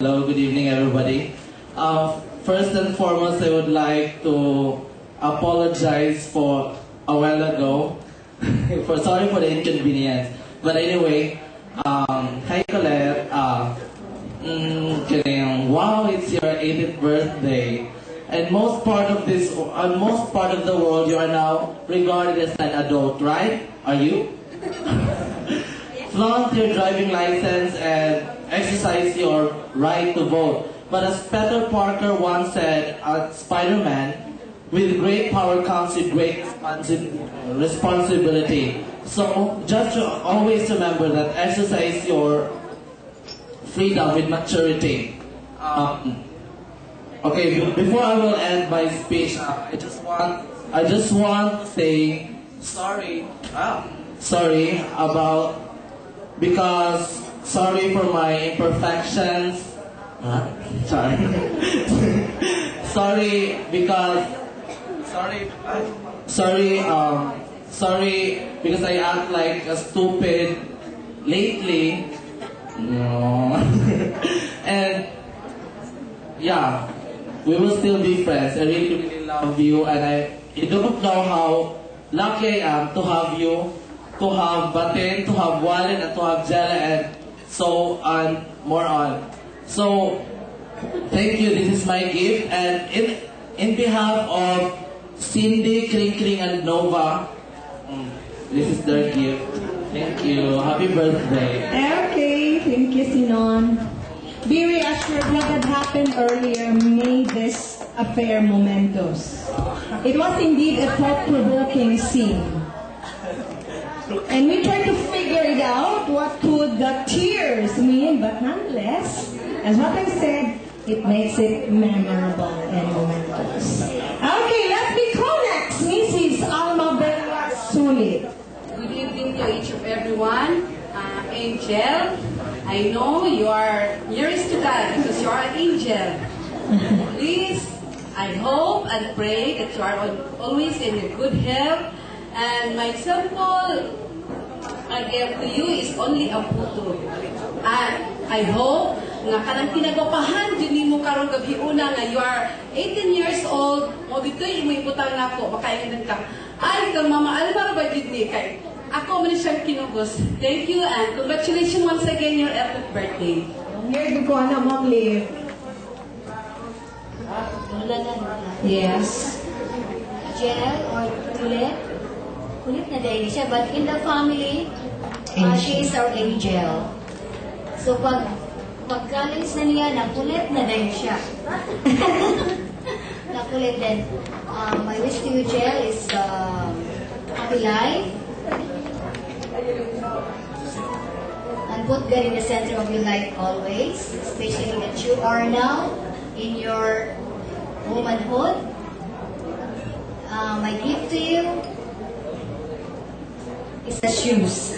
Hello, good evening, everybody. First and foremost, I would like to apologize for a while ago. Sorry for the inconvenience. But anyway, hi Colette. Wow, it's your 80th birthday. And most part of the world, you are now regarded as an adult, right? Are you? Flaunt your driving license and exercise your right to vote. But as Peter Parker once said at Spider-Man, with great power comes with great responsibility. So just always remember that exercise your freedom with maturity. Okay, before I will end my speech, I just want to say sorry. Sorry for my imperfections. Sorry. Sorry because I act like a stupid lately. No. And yeah, we will still be friends. I really love you, and you don't know how lucky I am to have you, to have Batin, to have Wallen, and to have Jella, and so on, more on. So, thank you. This is my gift, and in behalf of Cindy, Kring Kring, and Nova, this is their gift. Thank you. Happy birthday. Okay, thank you, Sinon. Be reassured what had happened earlier made this affair momentous. It was indeed a thought-provoking scene. And we tried to figure it out, what could the tears mean, but nonetheless, as what I said, it makes it memorable and momentous. Okay, let's be call next, Mrs. Alma Bella Sulit. Good evening to each of everyone. Angel, I know you are nearest to God because you are an angel. Please, I hope and pray that you are always in good health. And my simple gift to you is only a photo. And I hope nga kanang kinagapahan din mo karong gabi una nga you are 18 years old, mo bitoy imo ibutang nako makaingan ka. Ay kang Mama Alma ba gid ni kay ako man siyang kinugos. Thank you and congratulations once again your 80th birthday. Here ko na Ma'am Liv. Yes. Jel or Kulit. Kulit na dahil siya, but in the family, she is our angel. So pagkalis na niya, nakulit na dahil siya. Nakulit din. My wish to you, Jel, is happy life. And put God in the center of your life always, especially that you are now in your womanhood. My gift to you is the shoes.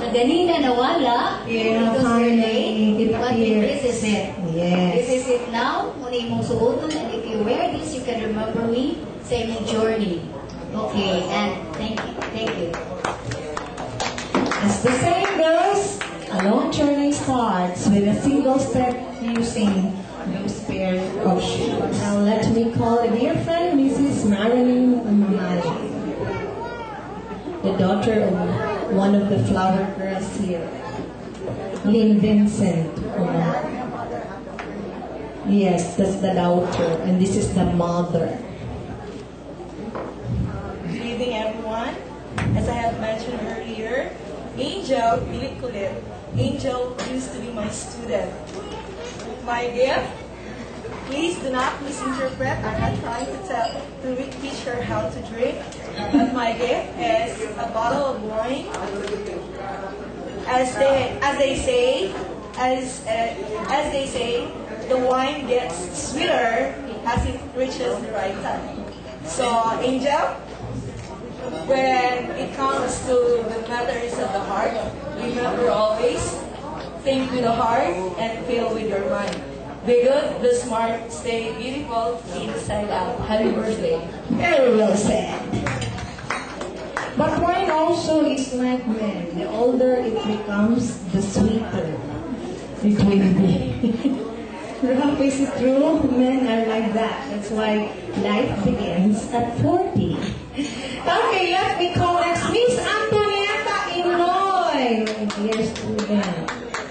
Na ganina nawala because you're late, but this is it. Yes. This is it now. Muna imong suoton, and if you wear this, you can remember me sa imong journey. Okay, and thank you. Thank you. As the saying goes, a long journey starts with a single step using those pair of shoes. Now let me call a dear friend, Mrs. Marilyn Mamaji, the daughter of one of the flower girls here, Lynn Vincent. Yes, that's the daughter, and this is the mother. Good evening, everyone. As I have mentioned earlier, Angel Bilikulit. Angel used to be my student. My gift, please do not misinterpret. I'm not trying to teach her how to drink. But my gift is a bottle of wine. As they say, the wine gets sweeter as it reaches the right time. So, Angel, when it comes to the matters of the heart, remember always, think with the heart and feel with your mind. Be good, be smart, stay beautiful, inside out. Happy birthday. Very well said. But wine also is like men. The older it becomes, the sweeter. It will be. Rough is it true? Men are like that. That's why life begins at 40. Okay, let me call next Miss Antonieta Inoy. Dear student.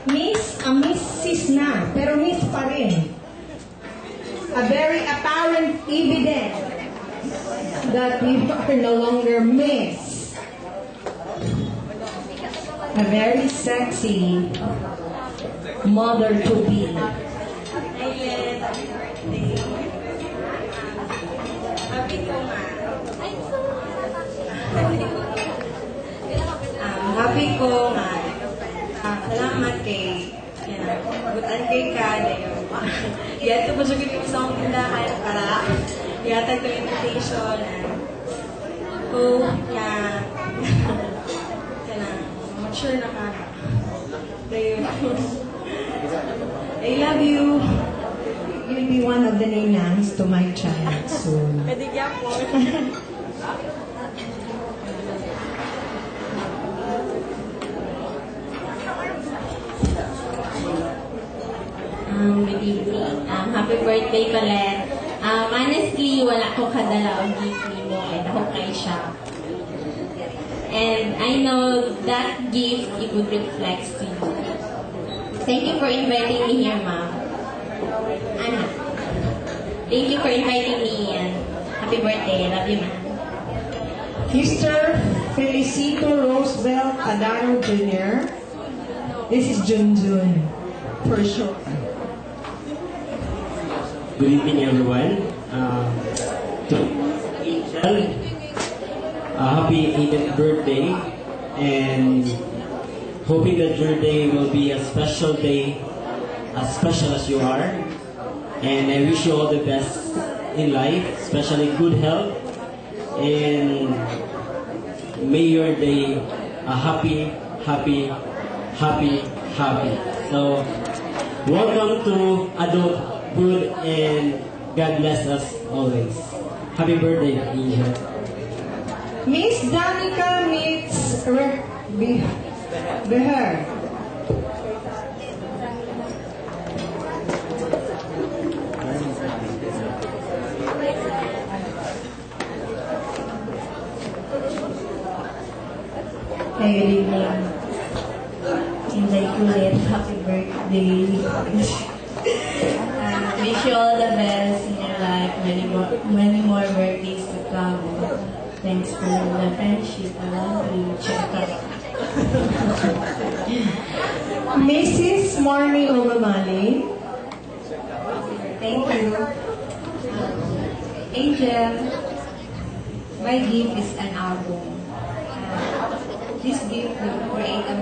Mrs. na, pero Miss pa rin. A very apparent evidence that you are no longer Miss. A very sexy mother-to-be. Happy ko nga. Salamat kay butan kay ka yato po siya kini sa akong tindahan para yata ko invitation ko na mature na ka. I love you. You'll be one of the ninangs to my child soon. Kadigya po. Good evening. Happy birthday, Colette. Honestly, wala ko kadala ang gift mo and ako kay siya. And I know that gift, it would reflect to you. Thank you for inviting me here, Ma'am. Anna. Thank you for inviting me and happy birthday. I love you, Ma'am. Mr. Felicito Roosevelt Adaro Jr. This is Junjun, for sure. Good evening, everyone. To Angel, happy 8th birthday, and hoping that your day will be a special day, as special as you are. And I wish you all the best in life, especially good health, and may your day a happy, happy, happy, happy. So, welcome to adult. Good and God bless us always. Happy birthday, Angel. Miss Danica meets Beher. Good evening. Inday Kulit, happy birthday. Wish you all the best in your life, many more birthdays to come. Thanks for the friendship. I love you. Check out. Mrs. Marnie Omamali. Thank you. Angel, my gift is an album. This gift will create a